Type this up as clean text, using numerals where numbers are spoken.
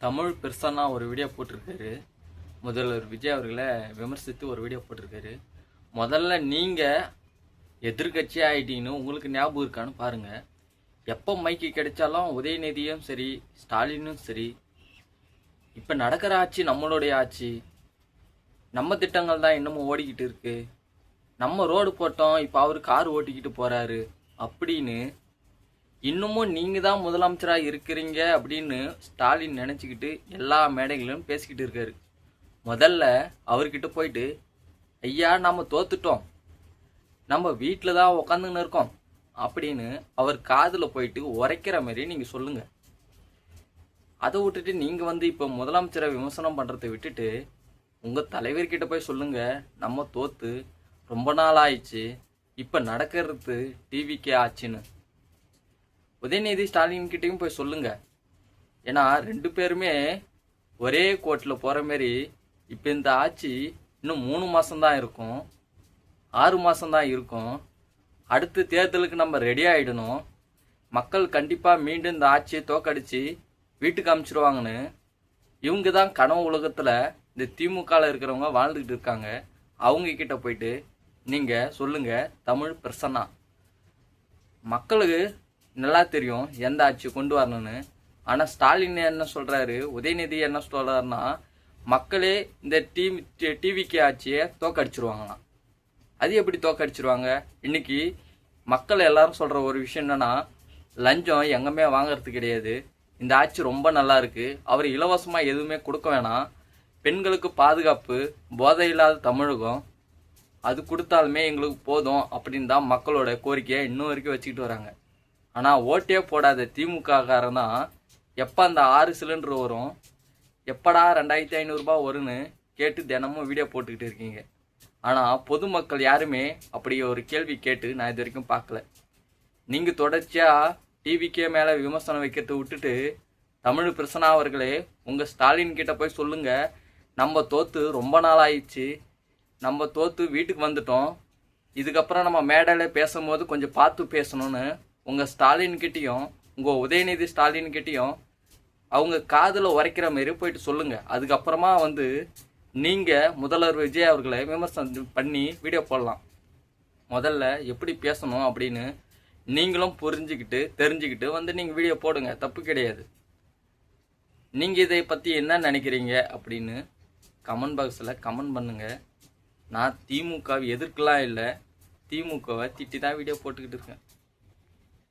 தமிழ் பெருசானா ஒரு வீடியோ போட்டிருக்காரு. முதல்வர் விஜய் அவர்களை விமர்சித்து ஒரு வீடியோ போட்டிருக்காரு. முதல்ல நீங்கள் எதிர்கட்சி ஆகிட்டீங்கன்னு உங்களுக்கு ஞாபகம் இருக்கான்னு பாருங்கள். எப்போ மைக்கு கிடைச்சாலும் உதயநிதியும் சரி, ஸ்டாலினும் சரி, இப்போ நடக்கிற ஆட்சி நம்மளுடைய ஆட்சி, நம்ம திட்டங்கள் தான் இன்னமும் ஓடிக்கிட்டு இருக்கு, நம்ம ரோடு போட்டோம், இப்போ அவர் கார் ஓட்டிக்கிட்டு போகிறாரு அப்படின்னு இன்னமும் நீங்கள் தான் முதலமைச்சராக இருக்கிறீங்க அப்படின்னு ஸ்டாலின் நினச்சிக்கிட்டு எல்லா மேடைகளிலும் பேசிக்கிட்டு இருக்காரு. முதல்ல அவர்கிட்ட போயிட்டு, ஐயா நம்ம தோத்துட்டோம், நம்ம வீட்டில் தான் உக்காந்துன்னு இருக்கோம் அப்படின்னு அவர் காதில் போயிட்டு உரைக்கிற மாதிரி நீங்கள் சொல்லுங்கள். அதை விட்டுட்டு நீங்கள் வந்து இப்போ முதலமைச்சரை விமர்சனம் பண்ணுறதை விட்டுட்டு உங்கள் தலைவர்கிட்ட போய் சொல்லுங்கள், நம்ம தோற்று ரொம்ப நாள் ஆயிடுச்சு, இப்போ நடக்கிறது டிவிக்கே ஆச்சுன்னு. உதயநிதி ஸ்டாலின் கிட்டையும் போய் சொல்லுங்க. ஏன்னா ரெண்டு பேருமே ஒரே கோர்ட்டில் போகிற மாரி இப்போ இந்த ஆட்சி இன்னும் 3 மாதம்தான் இருக்கும், 6 மாதம்தான் இருக்கும். அடுத்த தேர்தலுக்கு நம்ம ரெடி ஆகிடணும். மக்கள் கண்டிப்பாக மீண்டும் இந்த ஆட்சியை தோக்கடிச்சு வீட்டுக்கு அனுப்பிச்சிடுவாங்கன்னு இவங்க தான் கனவு உலகத்தில் இந்த திமுகவில் இருக்கிறவங்க வாழ்ந்துக்கிட்டு இருக்காங்க. அவங்க கிட்ட போயிட்டு நீங்கள் சொல்லுங்கள், தமிழ் பிரசன்னா. மக்களுக்கு நல்லா தெரியும் எந்த ஆட்சி கொண்டு வரணும்னு. ஆனால் ஸ்டாலின் என்ன சொல்கிறாரு, உதயநிதி என்ன சொல்கிறாருன்னா, மக்களே இந்த டிவிக்கு ஆட்சியை தோக்கடிச்சிருவாங்களாம். அது எப்படி தோக்கடிச்சிருவாங்க? இன்னைக்கு மக்கள் எல்லாரும் சொல்கிற ஒரு விஷயம் என்னன்னா, லஞ்சம் எங்கேயுமே வாங்கிறது கிடையாது, இந்த ஆட்சி ரொம்ப நல்லா இருக்குது, அவர் இலவசமாக எதுவுமே கொடுக்க வேணாம், பெண்களுக்கு பாதுகாப்பு, போதை இல்லாத தமிழகம், அது கொடுத்தாலுமே எங்களுக்கு போதும் அப்படின்னு தான் மக்களோட கோரிக்கையை இன்னும் வரைக்கும் வச்சுக்கிட்டு வராங்க. ஆனால் ஓட்டே போடாத திமுக காரன் தான் எப்போ அந்த 6 சிலிண்டர் வரும், எப்படா 2500 வரும்னு கேட்டு தினமும் வீடியோ போட்டுக்கிட்டு இருக்கீங்க. ஆனால் பொதுமக்கள் யாருமே அப்படி ஒரு கேள்வி கேட்டு நான் இது வரைக்கும் பார்க்கல. நீங்கள் தொடர்ச்சியாக டிவிக்கே மேலே விமர்சனம் வைக்கிறத விட்டுட்டு, தமிழ் பிரசன்னா அவர்களே உங்கள் ஸ்டாலின் கிட்ட போய் சொல்லுங்கள், நம்ம தோற்று ரொம்ப நாள் ஆயிடுச்சு, நம்ம தோற்று வீட்டுக்கு வந்துட்டோம், இதுக்கப்புறம் நம்ம மேடையில் பேசும்போது கொஞ்சம் பார்த்து பேசணும்னு உங்கள் ஸ்டாலின் கிட்டேயும் உங்கள் உதயநிதி ஸ்டாலின் கிட்டேயும் அவங்க காதில் உரைக்கிற மாரி போயிட்டு சொல்லுங்கள். அதுக்கப்புறமா வந்து நீங்கள் முதல்வர் விஜய் அவர்களை விமர்சனம் பண்ணி வீடியோ போடலாம். முதல்ல எப்படி பேசணும் அப்படின்னு நீங்களும் புரிஞ்சுக்கிட்டு தெரிஞ்சுக்கிட்டு வந்து நீங்கள் வீடியோ போடுங்க, தப்பு கிடையாது. நீங்கள் இதை பற்றி என்ன நினைக்கிறீங்க அப்படின்னு கமெண்ட் பாக்ஸில் கமெண்ட் பண்ணுங்கள். நான் திமுகவை எதிர்க்கலாம் இல்லை, திமுகவை திட்டி தான் வீடியோ போட்டுக்கிட்டு இருக்கேன்.